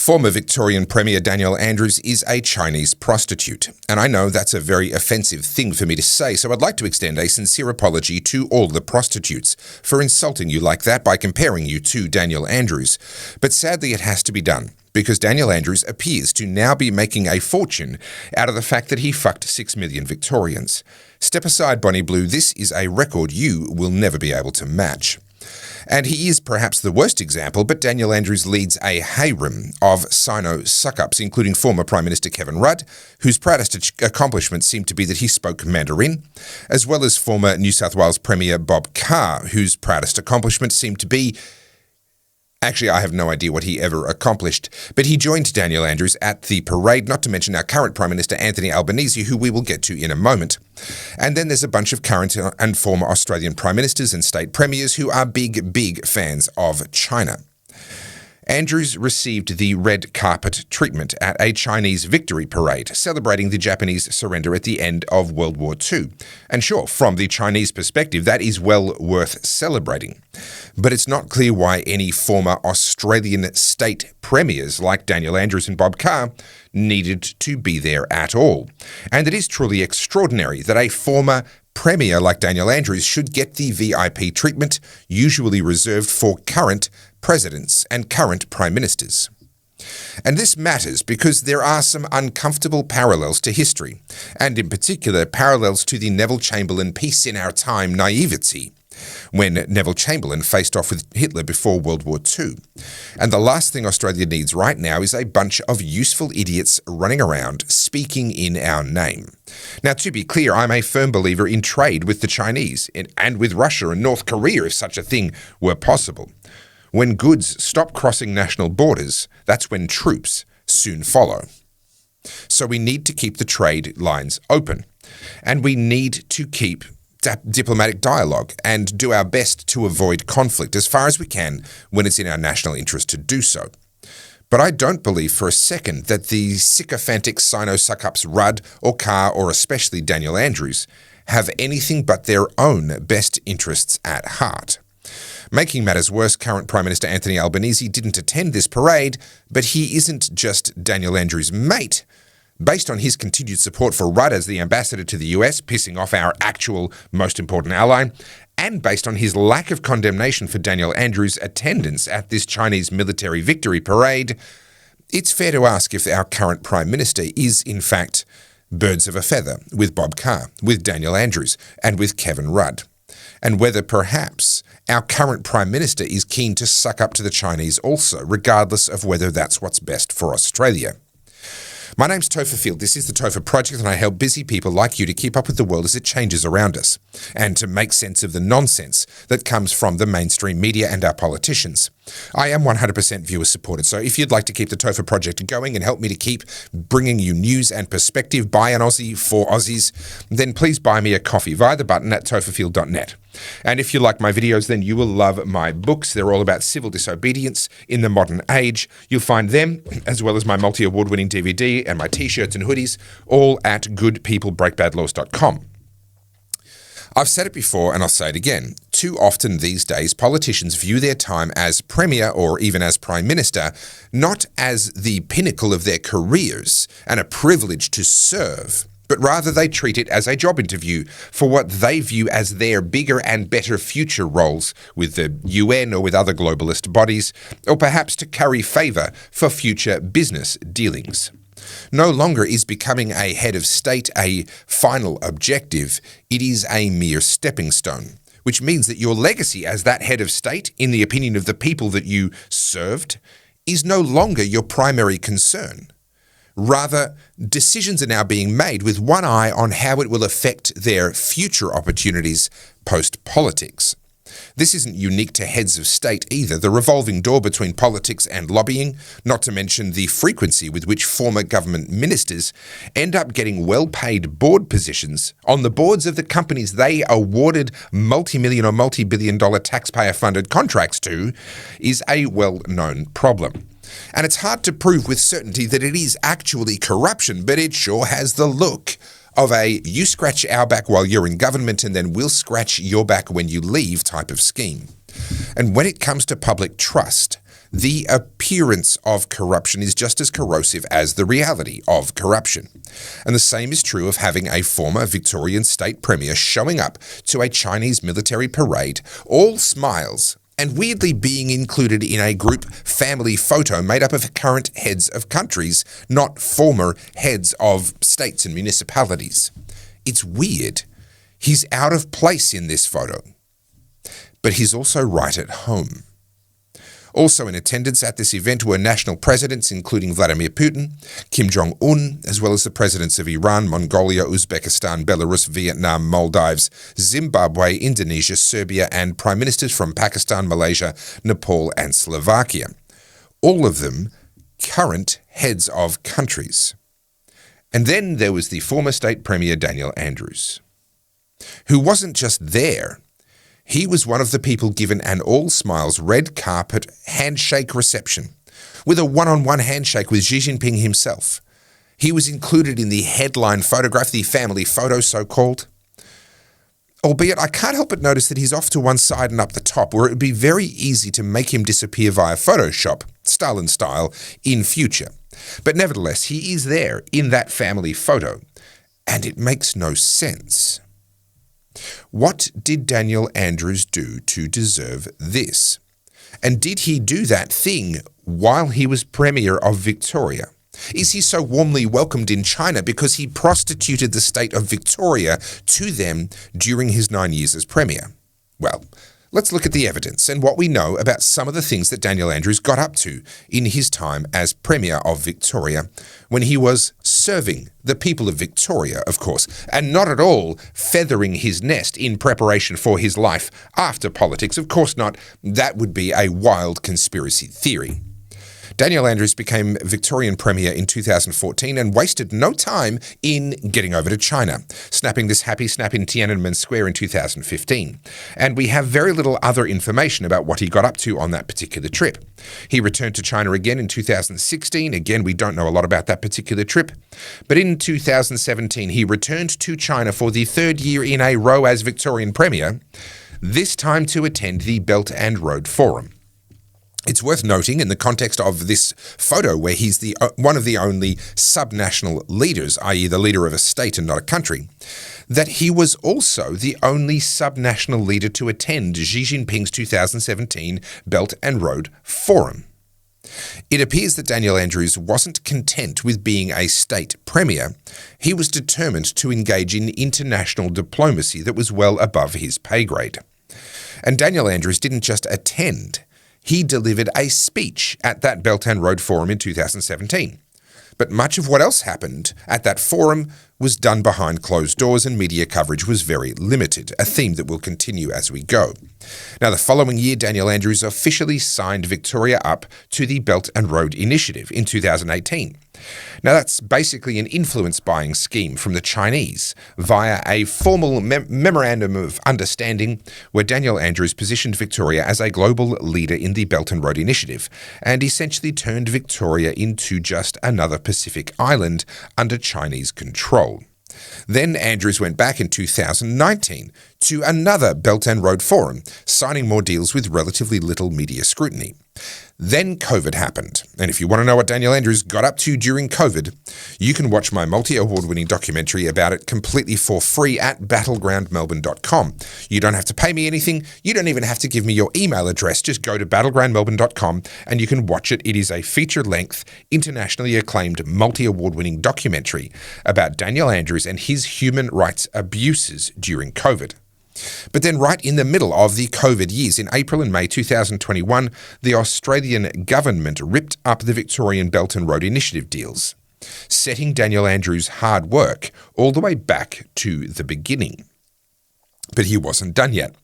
Former Victorian Premier Daniel Andrews is a Chinese prostitute, and I know that's a very offensive thing for me to say, so I'd like to extend a sincere apology to all the prostitutes for insulting you like that by comparing you to Daniel Andrews. But sadly it has to be done, because Daniel Andrews appears to now be making a fortune out of the fact that he fucked 6 million Victorians. Step aside, Bonnie Blue, this is a record you will never be able to match. And he is perhaps the worst example, but Daniel Andrews leads a harem of Sino suck-ups, including former Prime Minister Kevin Rudd, whose proudest accomplishment seemed to be that he spoke Mandarin, as well as former New South Wales Premier Bob Carr, whose proudest accomplishment seemed to be... Actually, I have no idea what he ever accomplished, but he joined Daniel Andrews at the parade, not to mention our current Prime Minister Anthony Albanese, who we will get to in a moment. And then there's a bunch of current and former Australian Prime Ministers and state premiers who are big fans of China. Andrews received the red carpet treatment at a Chinese victory parade, celebrating the Japanese surrender at the end of World War II. And sure, from the Chinese perspective, that is well worth celebrating. But it's not clear why any former Australian state premiers like Daniel Andrews and Bob Carr needed to be there at all. And it is truly extraordinary that a former premier like Daniel Andrews should get the VIP treatment usually reserved for current presidents and current prime ministers. And this matters because there are some uncomfortable parallels to history, and in particular parallels to the Neville Chamberlain peace in our time naivety, when Neville Chamberlain faced off with Hitler before World War II. And the last thing Australia needs right now is a bunch of useful idiots running around speaking in our name. Now, to be clear, I'm a firm believer in trade with the Chinese and with Russia and North Korea if such a thing were possible. When goods stop crossing national borders, that's when troops soon follow. So we need to keep the trade lines open, and we need to keep diplomatic dialogue and do our best to avoid conflict as far as we can when it's in our national interest to do so. But I don't believe for a second that the sycophantic Sino suck-ups Rudd or Carr or especially Daniel Andrews have anything but their own best interests at heart. Making matters worse, current Prime Minister Anthony Albanese didn't attend this parade, but he isn't just Daniel Andrews' mate. Based on his continued support for Rudd as the ambassador to the US, pissing off our actual most important ally, and based on his lack of condemnation for Daniel Andrews' attendance at this Chinese military victory parade, it's fair to ask if our current Prime Minister is, in fact, birds of a feather with Bob Carr, with Daniel Andrews, and with Kevin Rudd, and whether perhaps our current Prime Minister is keen to suck up to the Chinese also, regardless of whether that's what's best for Australia. My name's Topher Field. This is the Topher Project, and I help busy people like you to keep up with the world as it changes around us, and to make sense of the nonsense that comes from the mainstream media and our politicians. I am 100% viewer supported, so if you'd like to keep the Topher Project going and help me to keep bringing you news and perspective by an Aussie for Aussies, then please buy me a coffee via the button at topherfield.net. And if you like my videos, then you will love my books. They're all about civil disobedience in the modern age. You'll find them, as well as my multi-award-winning DVD and my t-shirts and hoodies, all at goodpeoplebreakbadlaws.com. I've said it before and I'll say it again. Too often these days, politicians view their time as Premier or even as Prime Minister not as the pinnacle of their careers and a privilege to serve, but rather they treat it as a job interview for what they view as their bigger and better future roles with the UN or with other globalist bodies, or perhaps to curry favour for future business dealings. No longer is becoming a head of state a final objective, it is a mere stepping stone, which means that your legacy as that head of state, in the opinion of the people that you served, is no longer your primary concern. Rather, decisions are now being made with one eye on how it will affect their future opportunities post-politics. This isn't unique to heads of state either. The revolving door between politics and lobbying, not to mention the frequency with which former government ministers end up getting well-paid board positions on the boards of the companies they awarded multi-million or multi-billion dollar taxpayer-funded contracts to, is a well-known problem. And it's hard to prove with certainty that it is actually corruption, but it sure has the look of a you scratch our back while you're in government and then we'll scratch your back when you leave type of scheme. And when it comes to public trust, The appearance of corruption is just as corrosive as the reality of corruption. And the same is true of having a former Victorian state premier showing up to a Chinese military parade, all smiles, and weirdly being included in a group family photo made up of current heads of countries, not former heads of states and municipalities. It's weird. He's out of place in this photo. But he's also right at home. Also in attendance at this event were national presidents including Vladimir Putin, Kim Jong-un, as well as the presidents of Iran, Mongolia, Uzbekistan, Belarus, Vietnam, Maldives, Zimbabwe, Indonesia, Serbia, and prime ministers from Pakistan, Malaysia, Nepal, and Slovakia. All of them current heads of countries. And then there was the former state premier Daniel Andrews, who wasn't just there. He was one of the people given an all-smiles red carpet handshake reception, with a one-on-one handshake with Xi Jinping himself. He was included in the headline photograph, the family photo so-called. Albeit I can't help but notice that he's off to one side and up the top, where it would be very easy to make him disappear via Photoshop, Stalin style, in future. But nevertheless, he is there in that family photo, and it makes no sense. What did Daniel Andrews do to deserve this? And did he do that thing while he was Premier of Victoria? Is he so warmly welcomed in China because he prostituted the state of Victoria to them during his 9 years as Premier? Well, let's look at the evidence and what we know about some of the things that Daniel Andrews got up to in his time as Premier of Victoria, when he was serving the people of Victoria, of course, and not at all feathering his nest in preparation for his life after politics. Of course not. That would be a wild conspiracy theory. Daniel Andrews became Victorian Premier in 2014 and wasted no time in getting over to China, snapping this happy snap in Tiananmen Square in 2015. And we have very little other information about what he got up to on that particular trip. He returned to China again in 2016. Again, we don't know a lot about that particular trip. But in 2017, he returned to China for the third year in a row as Victorian Premier, this time to attend the Belt and Road Forum. It's worth noting in the context of this photo where he's one of the only subnational leaders, i.e. the leader of a state and not a country, that he was also the only subnational leader to attend Xi Jinping's 2017 Belt and Road Forum. It appears that Daniel Andrews wasn't content with being a state premier. He was determined to engage in international diplomacy that was well above his pay grade. And Daniel Andrews didn't just attend. He delivered a speech at that Belt and Road Forum in 2017. But much of what else happened at that forum was done behind closed doors and media coverage was very limited, a theme that will continue as we go. Now, the following year, Daniel Andrews officially signed Victoria up to the Belt and Road Initiative in 2018. Now, that's basically an influence buying scheme from the Chinese via a formal memorandum of understanding where Daniel Andrews positioned Victoria as a global leader in the Belt and Road Initiative and essentially turned Victoria into just another Pacific island under Chinese control. Then Andrews went back in 2019 to another Belt and Road Forum, signing more deals with relatively little media scrutiny. Then COVID happened, and if you want to know what Daniel Andrews got up to during COVID, you can watch my multi-award-winning documentary about it completely for free at battlegroundmelbourne.com. You don't have to pay me anything. You don't even have to give me your email address. Just go to battlegroundmelbourne.com and you can watch it. It is a feature-length, internationally acclaimed multi-award-winning documentary about Daniel Andrews and his human rights abuses during COVID. But then right in the middle of the COVID years, in April and May 2021, the Australian government ripped up the Victorian Belt and Road Initiative deals, setting Daniel Andrews' hard work all the way back to the beginning. But he wasn't done yet.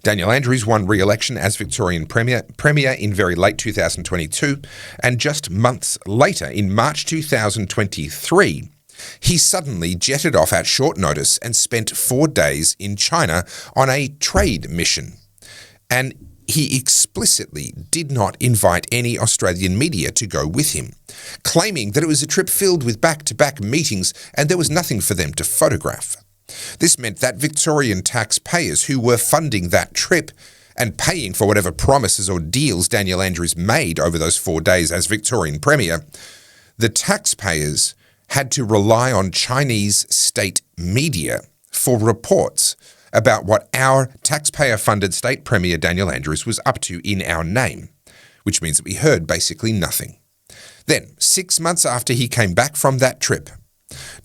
Daniel Andrews won re-election as Victorian Premier in very late 2022, and just months later, in March 2023, he suddenly jetted off at short notice and spent 4 days in China on a trade mission. And he explicitly did not invite any Australian media to go with him, claiming that it was a trip filled with back-to-back meetings and there was nothing for them to photograph. This meant that Victorian taxpayers who were funding that trip and paying for whatever promises or deals Daniel Andrews made over those 4 days as Victorian Premier, the taxpayers had to rely on Chinese state media for reports about what our taxpayer-funded state premier Daniel Andrews was up to in our name, which means that we heard basically nothing. Then, 6 months after he came back from that trip,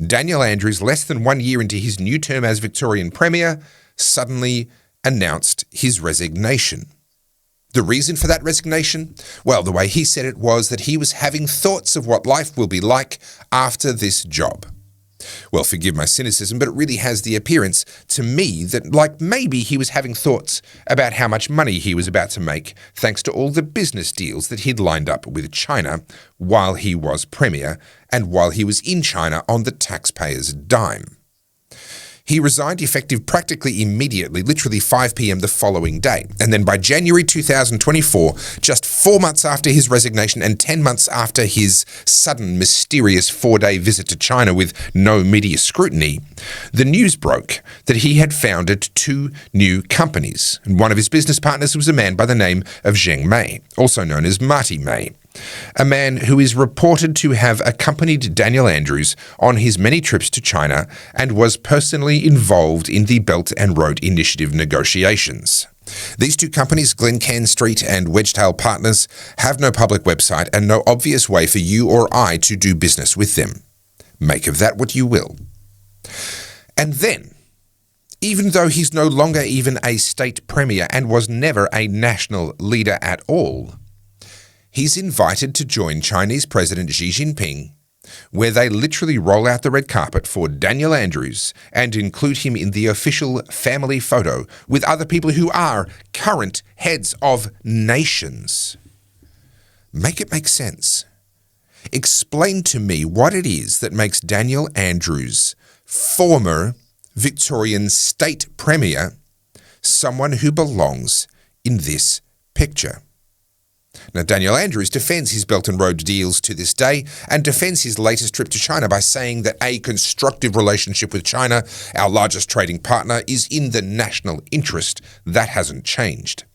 Daniel Andrews, less than 1 year into his new term as Victorian Premier, suddenly announced his resignation. The reason for that resignation? Well, the way he said it was that he was having thoughts of what life will be like after this job. Well, forgive my cynicism, but it really has the appearance to me that like maybe he was having thoughts about how much money he was about to make thanks to all the business deals that he'd lined up with China while he was Premier and while he was in China on the taxpayers' dime. He resigned effective practically immediately, literally 5 p.m. the following day. And then by January 2024, just 4 months after his resignation and 10 months after his sudden, mysterious 4-day visit to China with no media scrutiny, the news broke that he had founded 2 new companies. And one of his business partners was a man by the name of Zheng Mei, also known as Marty Mei, a man who is reported to have accompanied Daniel Andrews on his many trips to China and was personally involved in the Belt and Road Initiative negotiations. These 2 companies, Glencairn Street and Wedgetail Partners, have no public website and no obvious way for you or I to do business with them. Make of that what you will. And then, even though he's no longer even a state premier and was never a national leader at all, he's invited to join Chinese President Xi Jinping, where they literally roll out the red carpet for Daniel Andrews and include him in the official family photo with other people who are current heads of nations. Make it make sense. Explain to me what it is that makes Daniel Andrews, former Victorian state premier, someone who belongs in this picture. Now, Daniel Andrews defends his Belt and Road deals to this day and defends his latest trip to China by saying that a constructive relationship with China, our largest trading partner, is in the national interest. That hasn't changed.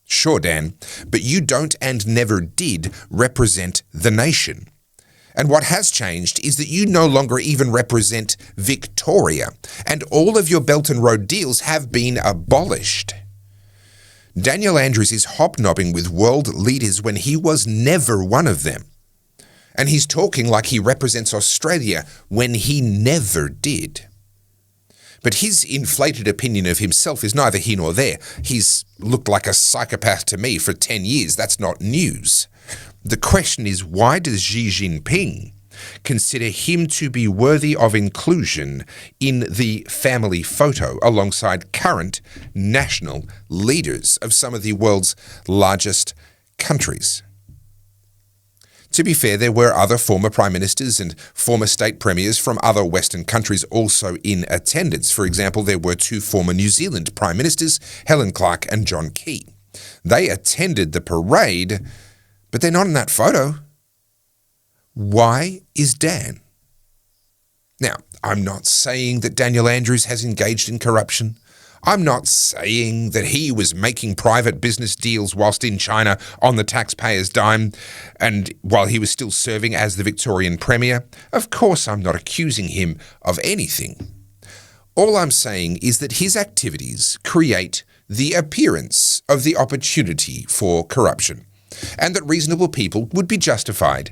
Sure, Dan, but you don't and never did represent the nation. And what has changed is that you no longer even represent Victoria, and all of your Belt and Road deals have been abolished. Daniel Andrews is hobnobbing with world leaders when he was never one of them. And he's talking like he represents Australia when he never did. But his inflated opinion of himself is neither here nor there. He's looked like a psychopath to me for 10 years. That's not news. The question is, why does Xi Jinping consider him to be worthy of inclusion in the family photo alongside current national leaders of some of the world's largest countries? To be fair, there were other former prime ministers and former state premiers from other Western countries also in attendance. For example, there were 2 former New Zealand prime ministers, Helen Clark and John Key. They attended the parade, but they're not in that photo. Why is Dan? Now, I'm not saying that Daniel Andrews has engaged in corruption. I'm not saying that he was making private business deals whilst in China on the taxpayers' dime and while he was still serving as the Victorian Premier. Of course, I'm not accusing him of anything. All I'm saying is that his activities create the appearance of the opportunity for corruption, and that reasonable people would be justified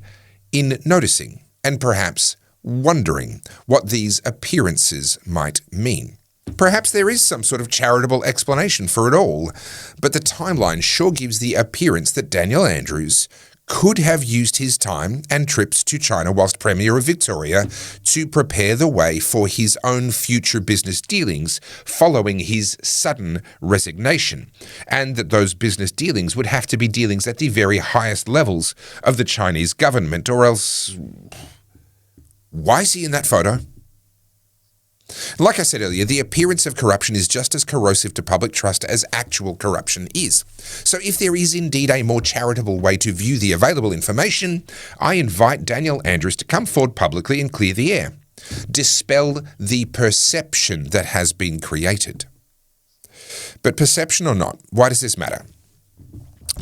in noticing and perhaps wondering what these appearances might mean. Perhaps there is some sort of charitable explanation for it all, but the timeline sure gives the appearance that Daniel Andrews could have used his time and trips to China whilst Premier of Victoria to prepare the way for his own future business dealings following his sudden resignation, and that those business dealings would have to be dealings at the very highest levels of the Chinese government, or else why is he in that photo? Like I said earlier, the appearance of corruption is just as corrosive to public trust as actual corruption is. So if there is indeed a more charitable way to view the available information, I invite Daniel Andrews to come forward publicly and clear the air. Dispel the perception that has been created. But perception or not, why does this matter?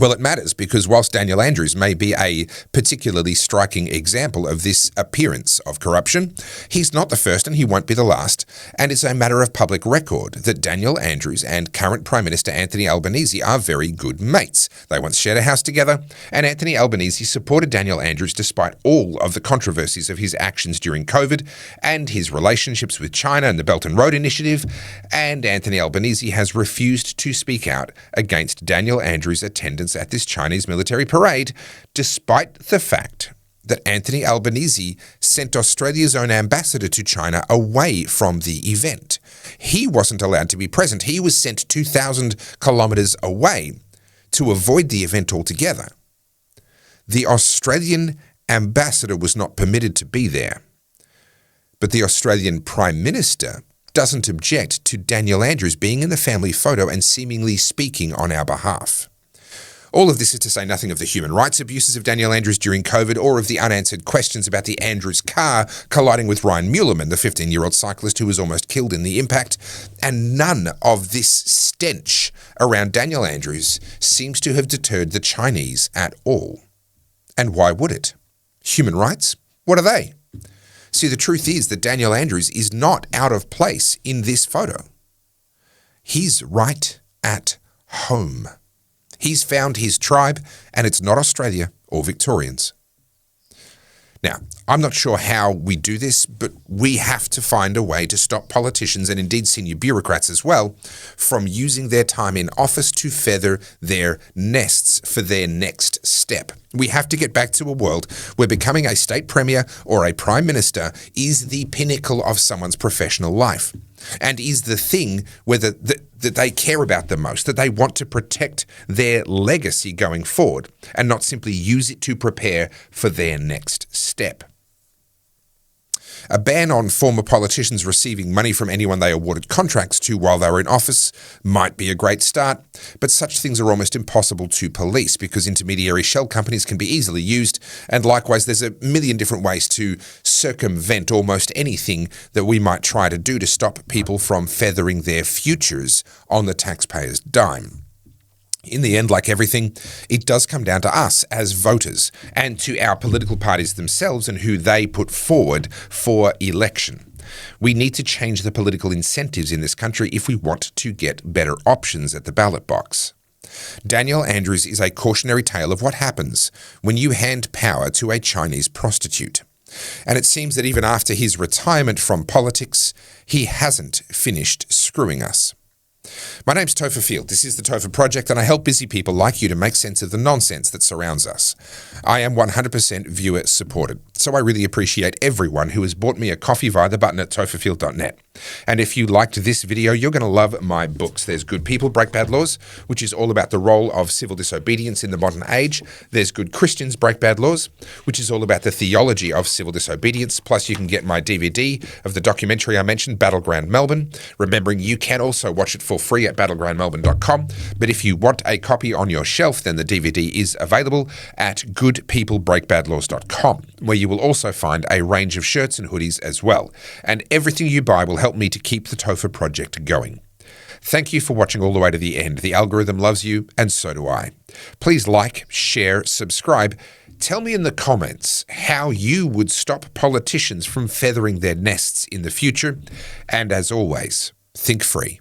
Well, it matters because whilst Daniel Andrews may be a particularly striking example of this appearance of corruption, he's not the first and he won't be the last, and it's a matter of public record that Daniel Andrews and current Prime Minister Anthony Albanese are very good mates. They once shared a house together, and Anthony Albanese supported Daniel Andrews despite all of the controversies of his actions during COVID and his relationships with China and the Belt and Road Initiative, and Anthony Albanese has refused to speak out against Daniel Andrews' attendance at this Chinese military parade, despite the fact that Anthony Albanese sent Australia's own ambassador to China away from the event. He wasn't allowed to be present. He was sent 2,000 kilometres away to avoid the event altogether. The Australian ambassador was not permitted to be there, but the Australian Prime Minister doesn't object to Daniel Andrews being in the family photo and seemingly speaking on our behalf. All of this is to say nothing of the human rights abuses of Daniel Andrews during COVID or of the unanswered questions about the Andrews car colliding with Ryan Muellerman, the 15-year-old cyclist who was almost killed in the impact. And none of this stench around Daniel Andrews seems to have deterred the Chinese at all. And why would it? Human rights? What are they? See, the truth is that Daniel Andrews is not out of place in this photo. He's right at home. He's found his tribe, and it's not Australia or Victorians. Now, I'm not sure how we do this, but we have to find a way to stop politicians and indeed senior bureaucrats as well from using their time in office to feather their nests for their next step. We have to get back to a world where becoming a state premier or a prime minister is the pinnacle of someone's professional life and is the thing that they care about the most, that they want to protect their legacy going forward and not simply use it to prepare for their next step. A ban on former politicians receiving money from anyone they awarded contracts to while they were in office might be a great start, but such things are almost impossible to police because intermediary shell companies can be easily used, and likewise there's a million different ways to circumvent almost anything that we might try to do to stop people from feathering their futures on the taxpayers' dime. In the end, like everything, it does come down to us as voters and to our political parties themselves and who they put forward for election. We need to change the political incentives in this country if we want to get better options at the ballot box. Daniel Andrews is a cautionary tale of what happens when you hand power to a Chinese prostitute. And it seems that even after his retirement from politics, he hasn't finished screwing us. My name's Topher Field. This is the Topher Project, and I help busy people like you to make sense of the nonsense that surrounds us. I am 100% viewer supported, so I really appreciate everyone who has bought me a coffee via the button at topherfield.net. And if you liked this video, you're going to love my books. There's Good People Break Bad Laws, which is all about the role of civil disobedience in the modern age. There's Good Christians Break Bad Laws, which is all about the theology of civil disobedience. Plus, you can get my DVD of the documentary I mentioned, Battleground Melbourne. Remembering you can also watch it for free at battlegroundmelbourne.com. But if you want a copy on your shelf, then the DVD is available at goodpeoplebreakbadlaws.com, where you will also find a range of shirts and hoodies as well. And everything you buy will help me to keep the Topher Project going. Thank you for watching all the way to the end. The algorithm loves you, and so do I. Please like, share, subscribe. Tell me in the comments how you would stop politicians from feathering their nests in the future. And as always, think free.